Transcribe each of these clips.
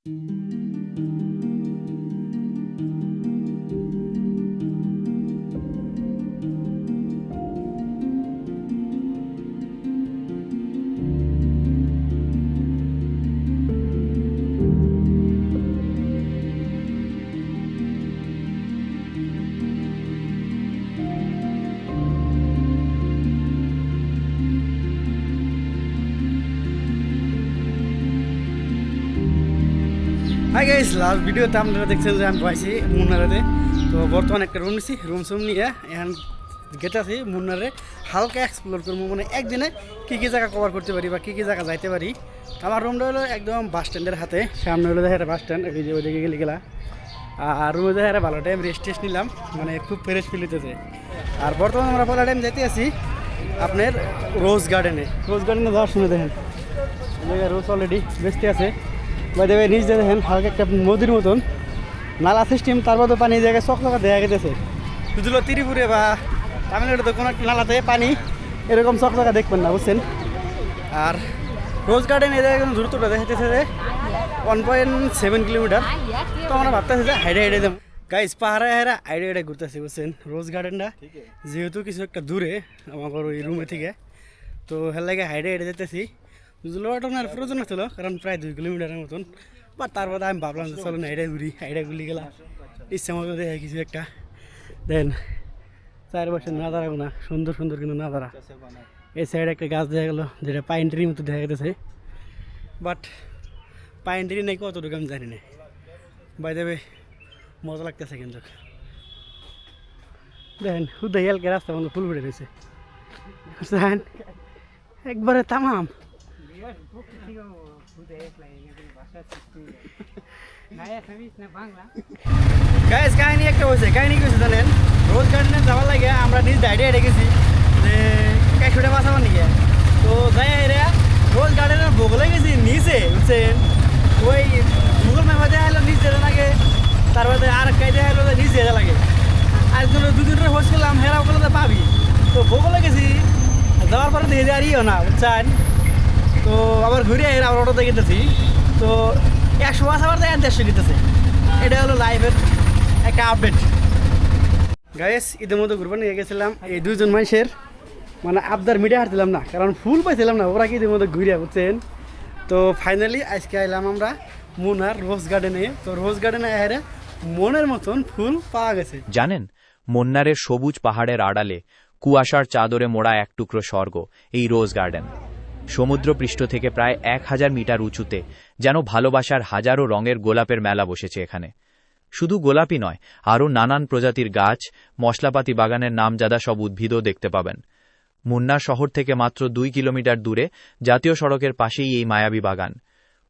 Hi guys, last ভিডিওতে আপনারা দেখছেন যে আমি পাইছি মুন্নারে। তো বর্তমানে একটা রুম নিছি, রুম নিয়ে এখন গেটাছি মুন্নারে হালকা এক্সপ্লোর করবো, মানে একদিনে কী কী জায়গা কভার করতে পারি বা কী কী জায়গা যাইতে পারি। আমার রুমটা হলো একদম বাস স্ট্যান্ডের হাতে, সামনে হলো দেখা বাস স্ট্যান্ড, ওই যে ওইদিকে গেলে গেলা। আর রুমে দেখা ভালো টাইম রেস্ট টেস্ট নিলাম, মানে খুব ফ্রেশ ফিল হইতেছে। আর বর্তমানে আমরা ভালো টাইম যেতে আছি আপনার রোজ গার্ডেনে যাওয়ার সময় দেখেন রোজ অলরেডি বেচতে আছে। দেবে নিচ দিয়ে দেখেন হালকা একটা নদীর মতন নালা সিস্টেম, তার মধ্যে পানি জায়গায় চকচকা দেখা গেছে। শুধু ত্রিপুরে বা তামিলনাড়ুতে কোনো একটা নালাতে পানি এরকম চকচকা দেখবেন না, বুঝছেন। আর রোজ গার্ডেন এই জায়গায় দূরত্বটা দেখাতেছে যে 1.7 কিলোমিটার। তো আমরা ভাবতেছি যে হাইডে হাইডে যাবো গাইস, পাহাড়ে হাইডে হাইডে ঘুরতেছি, বুঝছেন। রোজ গার্ডেনটা যেহেতু কিছু একটা দূরে আমার ওই রুমে থেকে, তো হেল লাগে হাইডে হাইডে যেতেছি। জুলোয়াটনের প্রয়োজন ছিল, কারণ প্রায় 2 কিলোমিটারের মতন। বাট তারপরে আমি ভাবলাম যে চলো না হাইডা গুলি গেলা ইচ্ছা মতো দেখে কিছু একটা দেন। চারপাশে নাদারা না সুন্দর সুন্দর কিন্তু নাদারা। এই সাইডে একটা গাছ দেখা গেলো যেটা পাইন ট্রির মতো দেখা গেছে, বাট পাইন ট্রি নাকি কতটুকু আমি জানি না। বাই দেবে মজা লাগতেছে কিন্তু দেখেন হুদা হেলকে রাস্তা বন্ধ ফুল ফুটে রয়েছে একবারে তামাম। গাইস কাহিনী একটা হয়েছে, কাহিনী কি হয়েছে জানেন? রোজ গার্ডেনে যাওয়ার লাগে আমরা নিজ ডাইডে গেছি যে একশোটা বাঁচাবার নিকে। তো যাই রে রোজ গার্ডেনের বগলে গেছি নিচে, বুঝছেন। ওই গুগল ম্যাপে দেখা হলো নিচ যেতে লাগে, তারপরে আর কাইতে হলো যে নিচ যেতে লাগে। আর দুদিনের হোস করলাম হেরাও করলে তো পাবি। তো বগলে গেছি, যাওয়ার পরে দেখে আরিও না, বুঝছেন। তো আবার ঘুরে আবার অটোতে গেতেছি। তো 100 বাস আবার দেয় 150 গেতেছে। এটা হলো লাইফের একটা আপডেট। গাইস ঈদের মধ্যে ঘুরবার নিয়ে গেছিলাম এই দুইজন মানুষের, মানে আবদার মিডিয়া হারছিলাম না, কারণ ফুল পাইছিলাম না। ওরা কি ঈদের মধ্যে ঘুরে, বুঝছেন। তো ফাইনালি আজকে আইলাম আমরা মুনার রোজ গার্ডেনে। তো রোজ গার্ডেনে আরে মনের মতন ফুল পাওয়া গেছে। জানেন, মুন্নারের সবুজ পাহাড়ের আড়ালে কুয়াশার চাদরে মোড়া এক টুকরো স্বর্গ এই রোজ গার্ডেন। সমুদ্রপৃষ্ঠ থেকে প্রায় 1000 মিটার উঁচুতে যেন ভালোবাসার হাজারো রঙের গোলাপের মেলা বসেছে এখানে। শুধু গোলাপই নয়, আরও নানান প্রজাতির গাছ, মশলাপাতি বাগানের নামজাদা সব উদ্ভিদও দেখতে পাবেন। মুন্নার শহর থেকে মাত্র 2 কিলোমিটার দূরে জাতীয় সড়কের পাশেই এই মায়াবী বাগান।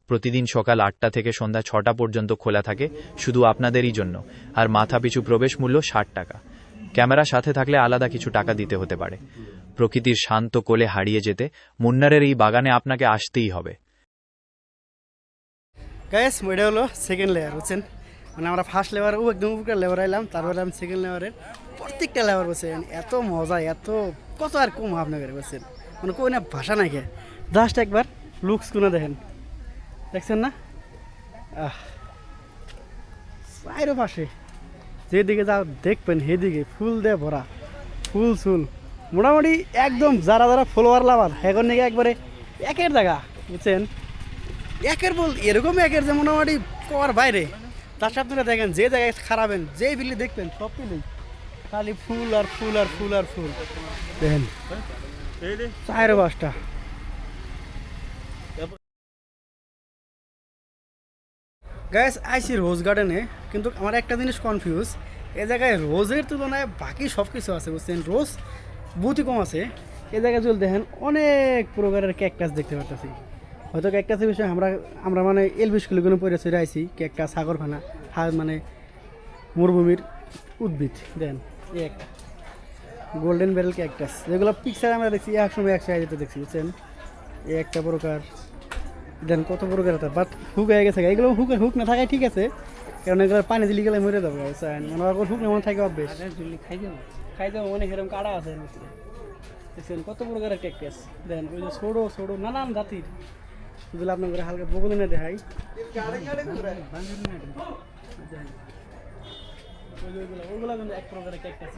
প্রতিদিন সকাল 8টা থেকে সন্ধ্যা 6টা পর্যন্ত খোলা থাকে শুধু আপনাদেরই জন্য, আর মাথাপিছু প্রবেশ মূল্য 60 টাকা। ক্যামেরা সাথে থাকলে আলাদা কিছু টাকা দিতে হতে পারে। প্রকৃতির শান্ত কোলে হারিয়ে যেতে মুন্নারের এই বাগানে আপনাকে আসতেই হবে। গাইস এটা হলো সেকেন্ড লেয়ার, বুঝছেন। মানে আমরা ফার্স্ট লেয়ার একদম উপকার লেয়ার আইলাম, তারপরে আমি সেকেন্ড লেয়ারের প্রত্যেকটা লেয়ার, বলছেন এত মজা, এত কত আর কম আপনাদের, বলছেন। মানে কোনো না ভাষা নাই কে। জাস্ট একবার লুকস কোনো দেখেন, দেখছেন না? বাইরের পাশে যেদিকে যাও দেখবেন সেদিকে ফুল দিয়ে ভরা, ফুল চুল মোটামুটি একদম যারা যারা ফলোয়ার লাভার এখন নাকি একবারে একের জায়গা, বুঝছেন। একের বল এরকম একের যে মোটামুটি কর বাইরে। তার সাথে আপনারা দেখেন যে জায়গায় খারাপেন, যেই বিলি দেখবেন সব বিলি খালি ফুল আর ফুল আর ফুল আর ফুল। দেখেন 4-5টা। গাইস আইসি রোজ গার্ডেনে, কিন্তু আমার একটা জিনিস কনফিউজ, এ জায়গায় রোজের তুলনায় বাকি সব কিছু আছে, বুঝছেন। রোজ বহুতই কম আছে। এ জায়গায় যদি দেখেন অনেক প্রকারের ক্যাকটাস দেখতে পাচ্ছি। হয়তো ক্যাকটাসের বিষয়ে আমরা মানে এলবি স্কুলগুলো পড়ে চলে আইসি। ক্যাকটাস সাগরফানা মানে মরুভূমির উদ্ভিদ। দেন এই একটা গোল্ডেন বেরেল ক্যাকটাস, যেগুলো পিকচার আমরা দেখছি একসময় 100 যেতে দেখছি, বুঝছেন। এই একটা প্রকার। দেন কত প্রকার আছে, বাট হুক হয়ে গেছে। এগুলো হুক না থাকায় ঠিক আছে, কারণ এগুলো পানি দিলে গেলে মরে যাবে, বুঝছেন। মানে হুক না মনে থাকে অভ্যেস, খাই যাবো অনেক এরকম কাটা আছে বুঝছেন। কত প্রকারের ক্যাকটাস। দেন ওই যে ছোটো ছোটো নানান জাতির যদি আপনার হালকা বগল না দেখাই ওগুলো কিন্তু এক প্রকারের ক্যাকটাস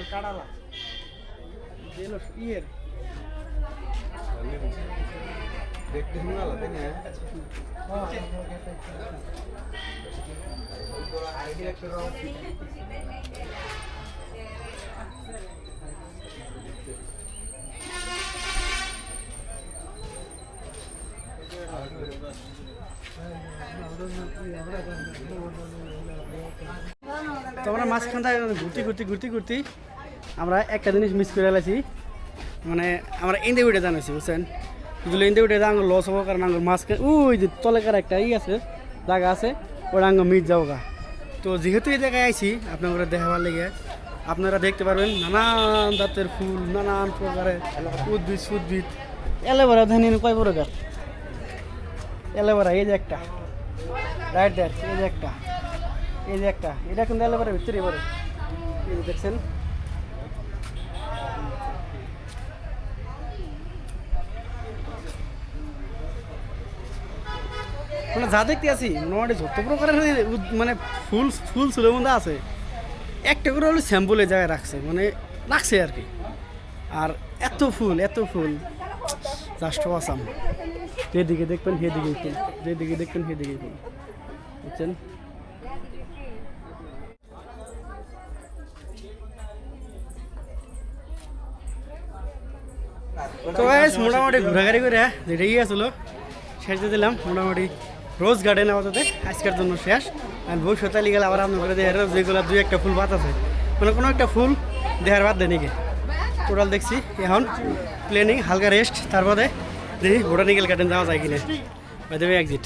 কাটালা ইয়ের দেখতে শুনে আলাদা তাই না তো আমরা মাঝখান থেকে ঘুরতে আমরা একটা জিনিস মিস করে ফেলেছি মানে আমরা ইন্দে উঠে জানাইছি বুঝছেন যদি ইন্দে উঠে আঙুর লস হবো কারণ আঙুর মাঝখানে ওই যে তলেকার একটা আছে জায়গা আছে ওটা আঙুর মিট যাবো গা তো যেহেতু এই জায়গায় আইছি আপনারা দেখাবার লেগে আপনারা দেখতে পারবেন নানান জাতের ফুল নানান প্রকারের উদ্ভিদ এলোভেরা ধানি কয় প্রকার এলোভেরা এই যে একটা রাইট দ্যাট এই যে একটা এটা কিন্তু এলোভেরার ভিতরে পড়ে এই যে দেখছেন মানে যা দেখতে আছি মোটামুটি যত প্রকারের মানে ফুল চুলের মধ্যে আছে একটা করে হলো স্যাম্পলে জায়গায় রাখছে আর কি আর এত ফুল জাস্ট আসাম যেদিকে দেখবেন সেদিকে ফুল যেদিকে দেখবেন সেদিকে ফুল বুঝছেন তো মোটামুটি ঘোরাঘুরি করে যেটাই আসলো শেষ দিয়ে দিলাম মোটামুটি রোজ গার্ডেন আপাতত আজকের জন্য শেষ আর ভবিষ্যতে গেলে আবার আপনার করে দেখার যেগুলো দুই একটা ফুল পাত আছে মানে কোনো একটা ফুল দেখার বাদ দেয় নাকি টোটাল দেখছি এখন প্ল্যানিং হালকা রেস্ট তারপরে দেখি বোটানিক্যাল গার্ডেন যাওয়া যায় কিনা বাই দ্য ওয়ে এক্সিট